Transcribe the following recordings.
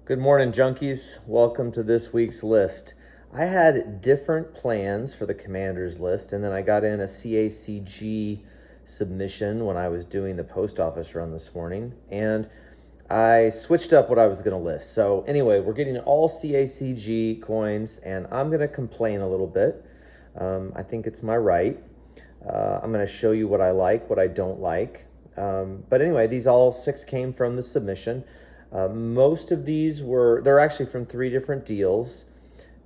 Good morning, junkies. Welcome to this week's list. I had different plans for the commander's list, and then I got in a CACG submission when I was doing the post office run this morning, and I switched up what I was going to list. So anyway, we're getting all CACG coins, and I'm going to complain a little bit. I think it's my right. I'm going to show you what I like, what I don't like. But anyway, these all 6 came from the submission. Most of these they're actually from 3 different deals.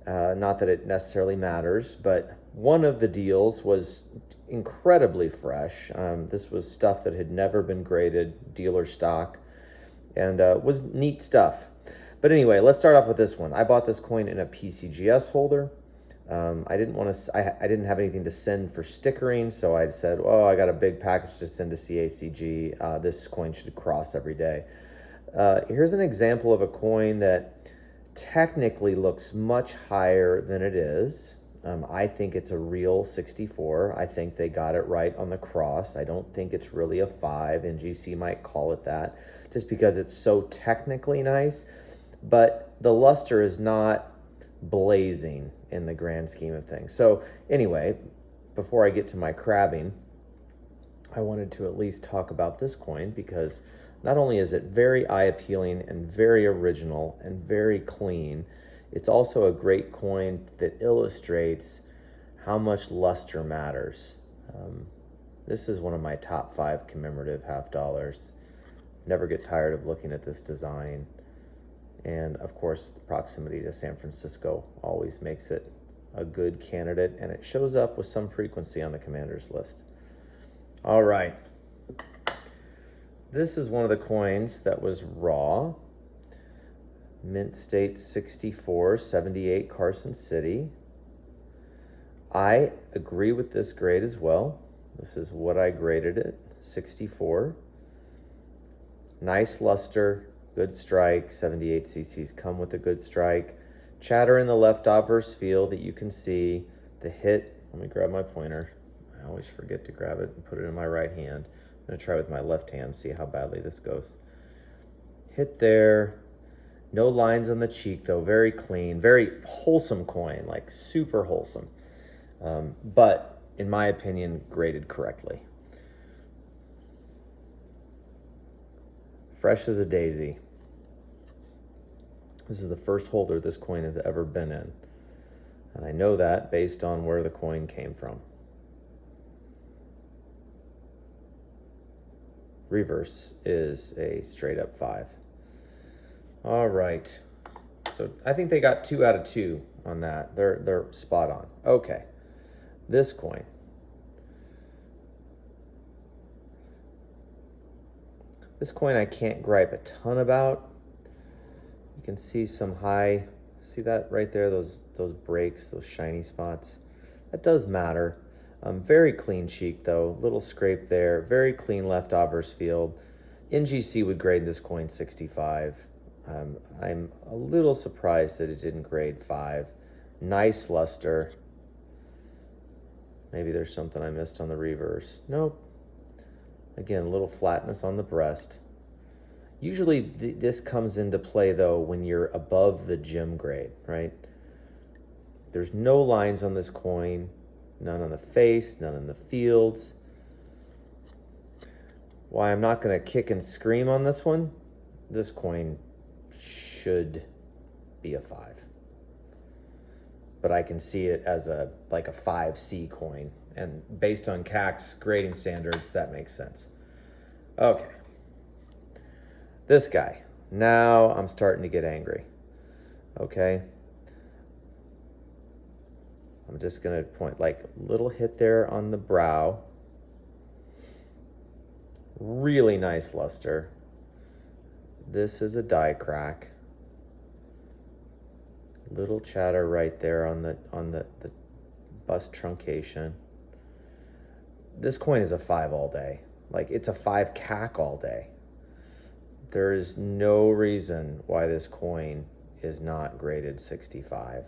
Not that it necessarily matters, but one of the deals was incredibly fresh. This was stuff that had never been graded, dealer stock, and was neat stuff. But anyway, let's start off with this one. I bought this coin in a PCGS holder. I didn't have anything to send for stickering, so I said, oh, I got a big package to send to CACG. This coin should cross every day. Here's an example of a coin that technically looks much higher than it is. I think it's a real 64. I think they got it right on the cross. I don't think it's really a 5. NGC might call it that just because it's so technically nice. But the luster is not blazing in the grand scheme of things. So anyway, before I get to my crabbing, I wanted to at least talk about this coin because not only is it very eye appealing and very original and very clean, it's also a great coin that illustrates how much luster matters. This is one of my top 5 commemorative half dollars. Never get tired of looking at this design. And of course, the proximity to San Francisco always makes it a good candidate, and it shows up with some frequency on the commander's list. All right. This is one of the coins that was raw. Mint State 64, 78 Carson City. I agree with this grade as well. This is what I graded it, 64. Nice luster, good strike, 78 cc's come with a good strike. Chatter in the left obverse field that you can see. The hit, let me grab my pointer. I always forget to grab it and put it in my right hand. I'm gonna try with my left hand, see how badly this goes. Hit there. No lines on the cheek though, very clean, very wholesome coin, like super wholesome. But in my opinion, graded correctly. Fresh as a daisy. This is the first holder this coin has ever been in. And I know that based on where the coin came from. Reverse is a straight up 5. All right. So I think they got 2 out of 2 on that. They're spot on. Okay. This coin. This coin I can't gripe a ton about. You can see some see that right there, those breaks, those shiny spots. That does matter. Very clean cheek though, little scrape there, very clean left obverse field. NGC would grade this coin 65. I'm a little surprised that it didn't grade 5. Nice luster. Maybe there's something I missed on the reverse. Nope. Again, a little flatness on the breast. Usually this comes into play though when you're above the gem grade, right? There's no lines on this coin, none on the face, none in the fields. Why I'm not gonna kick and scream on this one, this coin should be a 5. But I can see it as like a 5C coin. And based on CAC's grading standards, that makes sense. Okay. This guy. Now I'm starting to get angry. Okay. I'm just going to point like a little hit there on the brow. Really nice luster. This is a die crack. Little chatter right there on the bust truncation. This coin is a 5 all day. Like it's a 5 CAC all day. There is no reason why this coin is not graded 65.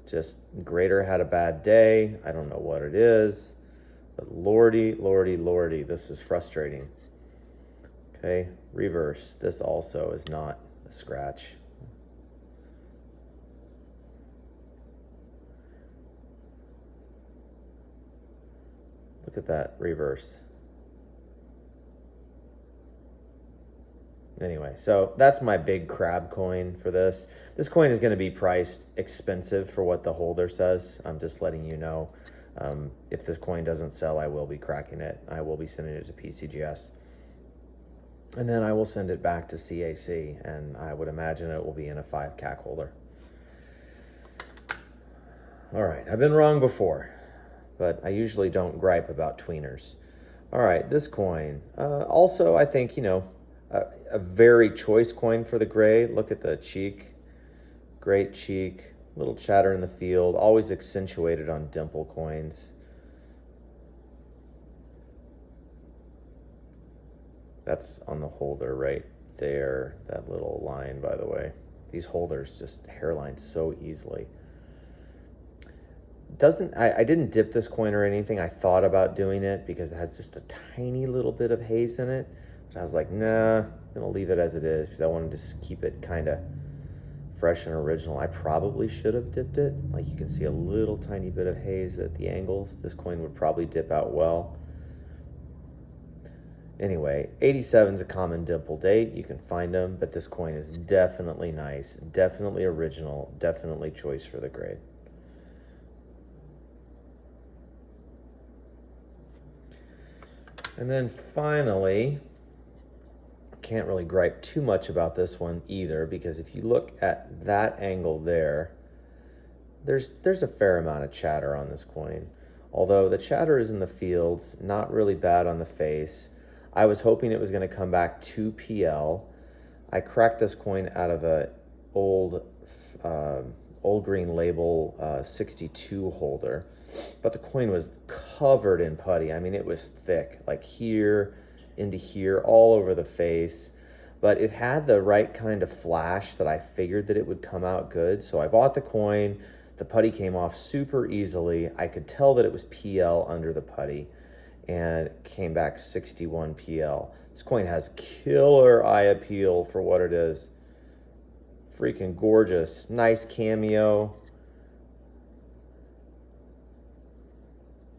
Just grader had a bad day. I don't know what it is, but lordy, this is frustrating. Okay, reverse. This also is not a scratch. Look at that reverse. Anyway, so that's my big crab coin for this. This coin is going to be priced expensive for what the holder says. I'm just letting you know. If this coin doesn't sell, I will be cracking it. I will be sending it to PCGS. And then I will send it back to CAC, and I would imagine it will be in a 5 CAC holder. All right, I've been wrong before, but I usually don't gripe about tweeners. All right, this coin. Also, I think, a very choice coin for the gray. Look at the cheek. Great cheek. Little chatter in the field. Always accentuated on dimple coins. That's on the holder right there. That little line, by the way. These holders just hairline so easily. I didn't dip this coin or anything. I thought about doing it because it has just a tiny little bit of haze in it. But I was like, nah, I'm gonna leave it as it is because I wanted to keep it kind of fresh and original. I probably should have dipped it. Like you can see a little tiny bit of haze at the angles. This coin would probably dip out well. Anyway, 87 is a common dimple date. You can find them, but this coin is definitely nice, definitely original, definitely choice for the grade. And then finally, can't really gripe too much about this one either, because if you look at that angle there, there's a fair amount of chatter on this coin. Although the chatter is in the fields, not really bad on the face. I was hoping it was going to come back to PL. I cracked this coin out of a old green label 62 holder, but the coin was covered in putty. I mean, it was thick, like here into here, all over the face, but it had the right kind of flash that I figured that it would come out good. So I bought the coin. The putty came off super easily. I could tell that it was PL under the putty, and it came back 61 PL. This coin has killer eye appeal for what it is. Freaking gorgeous. Nice cameo.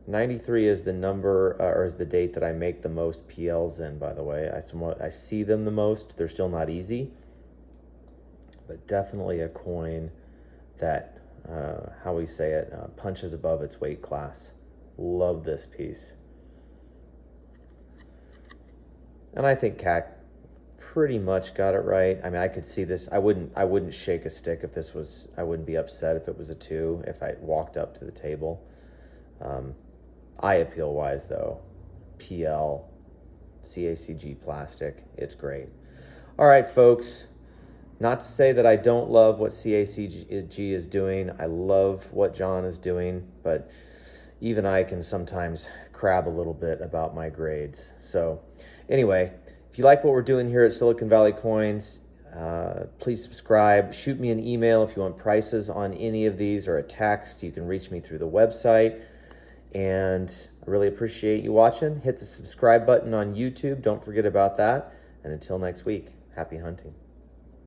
93 is the number, or is the date that I make the most PLs in, by the way. I see them the most. They're still not easy, but definitely a coin that, how we say it, punches above its weight class. Love this piece. And I think CAC pretty much got it right. I mean, I could see this. I wouldn't shake a stick if this was, I wouldn't be upset if it was a 2, if I walked up to the table. Eye appeal wise though, PL, CACG plastic, it's great. All right, folks, not to say that I don't love what CACG is doing. I love what John is doing, but even I can sometimes crab a little bit about my grades. So anyway, if you like what we're doing here at Silicon Valley Coins, please subscribe. Shoot me an email if you want prices on any of these, or a text. You can reach me through the website. And I really appreciate you watching. Hit the subscribe button on YouTube. Don't forget about that. And until next week, happy hunting.